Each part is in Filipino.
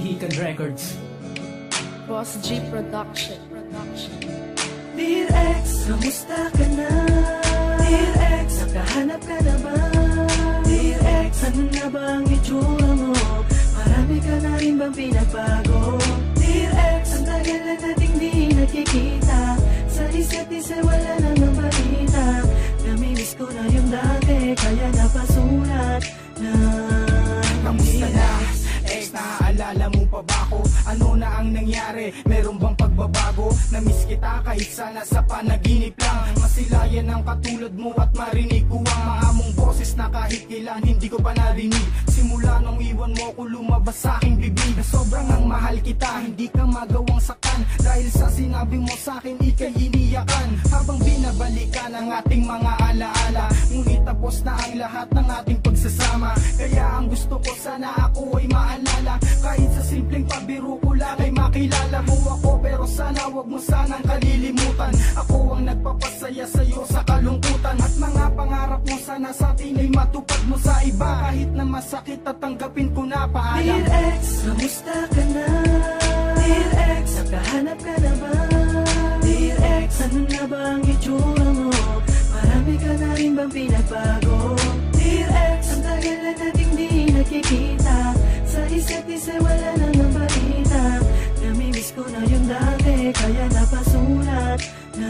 Hikan Records. Boss G Production. Dear X, kamusta ka na? Dear X, nakahanap ka na ba? Dear X, ano na ba ang itsura mo? Marami ka na rin bang pinagbago? Dear X, ang tagal na nating di nakikita. Sa isa't isa wala na ng balita. Namimiss ko na yung dati, kaya napasulat na. Kamusta na? Ex, naaalala mo pa ba ako? Ano na ang nangyari? Meron bang pagbabago? Namiss kita kahit sana sa panaginip lang. Masilayan ang katulad mo at marinig ko ang mga mong boses na kahit kailan hindi ko pa narinig. Simula nung iwan mo ko lumabas sa aking bibig na sobrang ang mahal kita, hindi ka magawang sakan. Dahil sa sinabi mo sa akin ika'y iniyakan. Habang binabalikan ang ating mga alaala, ngunit tapos na ang lahat ng ating pagsasama. Kaya ang gusto ko sana ako ay maalala. Kahit sa simpleng pabiro ko lang ay makilala mo ako. Pero sana wag mo sanang kalilimutan. Ako ang nagpapasaya sa'yo sa kalungkutan. At mga pangarap mo sana sa atin ay matupad mo sa iba. Kahit na masakit at tanggapin ko na paalam. Dear X, kamusta ka na? Dear X, nakahanap ka na ba? Dear X, ano na ba ang itsura mo? Marami ka na rin bang pinagbago? Dear X, ang tagal na nating di nakikita. Sa isa't isa wala na ng balita. Namimiss ko na yung dati, kaya napasulat na.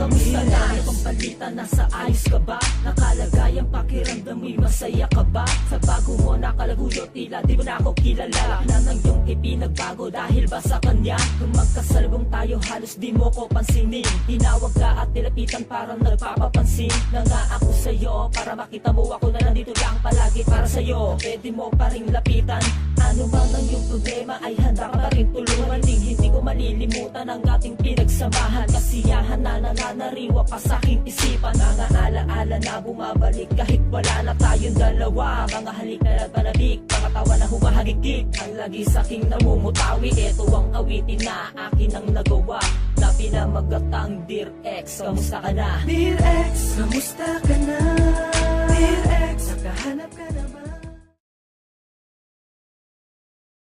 Kamusta na? Ano bang balita? Nasa ayos ka ba? Nakalagay ang pakiramdam mo'y masaya ka ba? Sa bago mo nakalaguyo, tila di mo na ako kilala. Na ng iyong ipinagbago dahil ba sa kanya? Kung magkasalubong tayo halos di mo ko pansinin. Tinawag ka at nilapitan parang nagpapapansin. Na nga ako sa'yo para makita mo ako na nandito lang palagi para sa'yo. Pwede mo pa rin lapitan. Ano man ang iyong problema ay handa ka pa rin tulungan. Hindi ko malilimutan ang ating pinagsamahan. Kasiyahan na nananariwa pa sa aking isipan. Mga alaala na bumabalik kahit wala na tayong dalawa. Mga halik na nagpanabik, mga tawa na humahagikik. Ang lagi sa aking namumutawi, ito ang awitin na akin ang nagawa. Na pinamagatang Dear X, kamusta ka na? Dear X, kamusta ka na? Dear X, nakahanap ka